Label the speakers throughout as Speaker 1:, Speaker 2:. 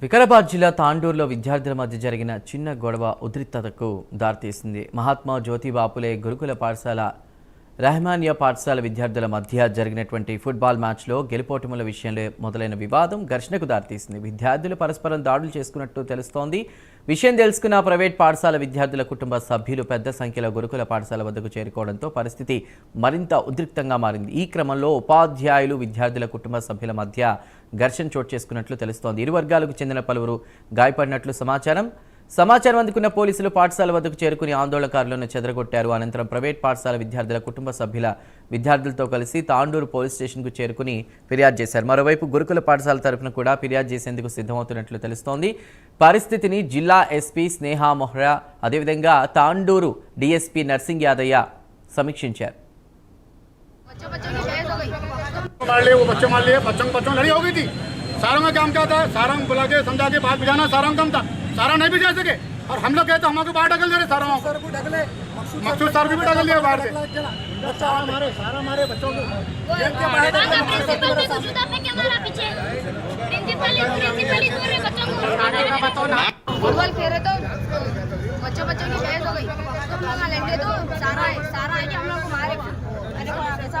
Speaker 1: వికారాబాద్ జిల్లా తాండూరులో విద్యార్థుల మధ్య జరిగిన చిన్న గొడవ ఉద్రిక్తతకు దారితీసింది. మహాత్మా జ్యోతిబాపులే గురుకుల పాఠశాల రెహమానియా పాఠశాల విద్యార్థుల మధ్య జరిగినటువంటి ఫుట్బాల్ మ్యాచ్లో గెలుపోటముల విషయంలో మొదలైన వివాదం ఘర్షణకు దారితీసింది. విద్యార్థులు పరస్పరం దాడులు చేసుకున్నట్టు తెలుస్తోంది. విషయం తెలుసుకున్న ప్రైవేట్ పాఠశాల విద్యార్థుల కుటుంబ సభ్యులు పెద్ద సంఖ్యలో గురుకుల పాఠశాల వద్దకు చేరుకోవడంతో పరిస్థితి మరింత ఉద్రిక్తంగా మారింది. ఈ క్రమంలో ఉపాధ్యాయులు విద్యార్థుల కుటుంబ సభ్యుల మధ్య ఘర్షణ చోటు చేసుకున్నట్లు తెలుస్తోంది. ఇరు వర్గాలకు చెందిన పలువురు గాయపడినట్లు సమాచారం అందుకున్న పోలీసులు పాఠశాల వద్దకు చేరుకుని ఆందోళనకారులను చెదరగొట్టారు. అనంతరం ప్రైవేట్ పాఠశాల విద్యార్థుల కుటుంబ సభ్యుల విద్యార్థులతో కలిసి తాండూరు పోలీస్ స్టేషన్కు చేరుకుని ఫిర్యాదు చేశారు. మరోవైపు గురుకుల పాఠశాల తరఫున కూడా ఫిర్యాదు చేసేందుకు సిద్ధమవుతున్నట్లు తెలుస్తోంది. పరిస్థితిని జిల్లా ఎస్పీ స్నేహా మొహ్రా అదేవిధంగా తాండూరు డీఎస్పీ నర్సింగ్ యాదయ్య సమీక్షించారు.
Speaker 2: सारा में काम क्या था, सारा बुला के समझा के बात बुझाना, सारा कम था, सारा नहीं बुझा सके और हम लोग कहते हमको बाहर ढकल दे रहे, सारा मकसूद सर भी ढकल दिया बाहर से, सारा हमारे बच्चों को
Speaker 3: फुटबॉल खेले तो बच्चों की बहस हो गई, तो हम लोग लेंगे तो सारा आके हम लोग को मारे, ऐसा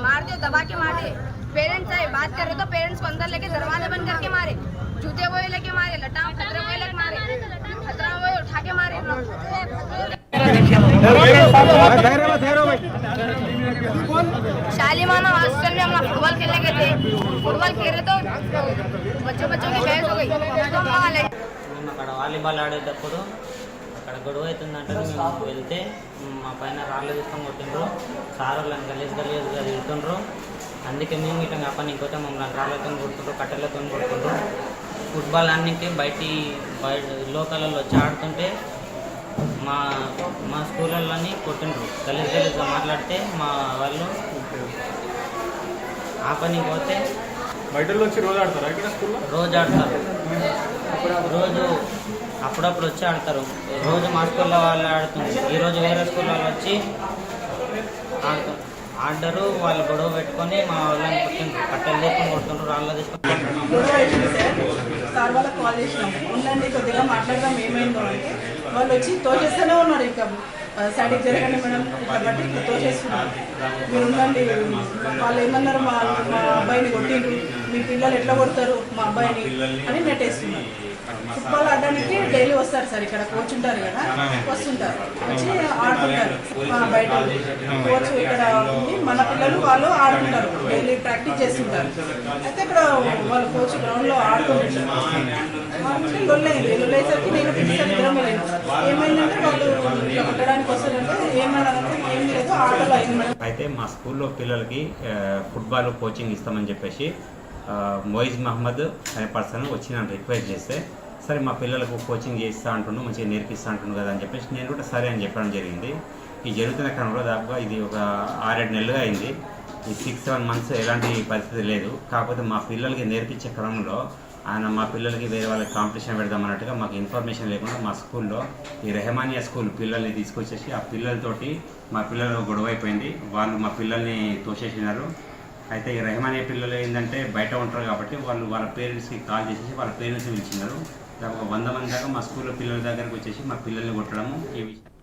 Speaker 3: मार दे, दबा के मार दे। पेरेंट्स आए बात कर रहे तो पेरेंट्स को अंदर लेके दरवाजे बंद करके मारे, जूते वो लेके मारे, लटाम खतरे वो लेके मारे, खतरा वो उठा के मारे। शालीमाना हॉस्टल में हम लोग फुटबॉल खेलने गए थे, फुटबॉल खेल रहे तो बच्चों की बहस हो गई, तो
Speaker 4: అక్కడ వాలీబాల్ ఆడేటప్పుడు అక్కడ గొడవ అవుతుందంటే మేము వెళ్తే మా పైన రాళ్ళు తీసుకొని కొట్టిండ్రు, సార్ వాళ్ళని గలీజ్గా తిడుతుండ్రు. అందుకే మేము ఇట్లా కాపని ఇంకోటి మమ్మల్ని రాళ్ళతో కొడుతుండ్రు, కట్టెలతో కొడుతుండ్రు. ఫుట్బాల్ అన్నికి బయట లోకల్లో వచ్చి ఆడుతుంటే మా స్కూళ్ళని కొట్టిండ్రు, గలీజ్గా మాట్లాడితే మా వాళ్ళు ఆ పని పోతే
Speaker 2: బయట వచ్చి రోజు ఆడతారా ఇక్కడ స్కూల్లో?
Speaker 4: రోజు ఆడతారు, రోజు అప్పుడప్పుడు వచ్చి ఆడతారు. రోజు మా స్కూల్లో వాళ్ళు ఆడుతుంది, ఈరోజు వేరే స్కూల్ వాళ్ళు వచ్చి ఆడరు. వాళ్ళు గొడవ పెట్టుకొని మా వాళ్ళని కొట్టిండ్రు, కట్టెలు తీసుకొని కొడుతుండ్రు, రాళ్ళ తీసుకొని.
Speaker 5: సార్ వాళ్ళకి కాల్ చేసినాం, ఉండండి కొద్దిగా మాట్లాడదాం ఏమైందో అంటే వాళ్ళు వచ్చి తోచేస్తూనే ఉన్నారు. ఇంకా సైడ్కి జరగండి మేడం ఇట్లా బట్టి ఇట్లా తోచేస్తున్నారు, మీరు ఉండండి. వాళ్ళు ఏమన్నారు, మా అబ్బాయిని కొట్టిండ్రు, మీ పిల్లలు ఎట్లా కొడతారు మా అబ్బాయిని అని నెట్టేస్తున్నారు. ఫుట్బాల్ ఆడడానికి డైలీ వస్తారు సార్, ఇక్కడ కోచ్ ఉంటారు కదా, వస్తుంటారు, వచ్చి ఆడుతుంటారు. బయట కోచ్ ఇక్కడ ఉంది, మన పిల్లలు వాళ్ళు ఆడుతుంటారు, డైలీ ప్రాక్టీస్ చేస్తుంటారు. అయితే ఇక్కడ వాళ్ళు కోచ్ గ్రౌండ్లో ఆడుతుంటారు. లొల్లేసరికి నేను పిలిచాను, ఇద్దరం వెళ్ళాను. ఏమైందంటే వాళ్ళు కొట్టడానికి వస్తారంటే ఏమన్నారంటే ఏం లేదు, ఆటలో అయింది.
Speaker 6: అయితే మా స్కూల్లో పిల్లలకి ఫుట్బాల్ కోచింగ్ ఇస్తామని చెప్పేసి మొయిజ్ మహమ్మద్ అనే పర్సన్ వచ్చి నన్ను రిక్వెస్ట్ చేస్తే, సరే మా పిల్లలకు కోచింగ్ చేస్తా అంటుండు, మంచిగా నేర్పిస్తా అంటుండు కదా అని చెప్పేసి నేను కూడా సరే అని చెప్పడం జరిగింది. ఈ జరుగుతున్న క్రమంలో దాకా ఇది ఒక 6-7 నెలలుగా అయింది. ఈ 6-7 మంత్స్ ఎలాంటి పరిస్థితి లేదు. కాకపోతే మా పిల్లలకి నేర్పించే క్రమంలో ఆయన మా పిల్లలకి వేరే వాళ్ళకి కాంపిటీషన్ పెడదామన్నట్టుగా మాకు ఇన్ఫర్మేషన్ లేకుండా మా స్కూల్లో ఈ రెహమానియా స్కూల్ పిల్లల్ని తీసుకొచ్చేసి ఆ పిల్లలతోటి మా పిల్లలు గొడవ అయిపోయింది. వాళ్ళు మా పిల్లల్ని తోసేసినారు. అయితే ఈ రెహమానియా పిల్లలు ఏంటంటే బయట ఉంటారు కాబట్టి వాళ్ళు వాళ్ళ పేరెంట్స్కి కాల్ చేసేసి వాళ్ళ పేరెంట్స్ని పిలిచినారు. దాదాపు 100 మంది దాకా మా స్కూల్లో పిల్లల దగ్గరకు వచ్చేసి మా పిల్లల్ని కొట్టడము ఈ విషయం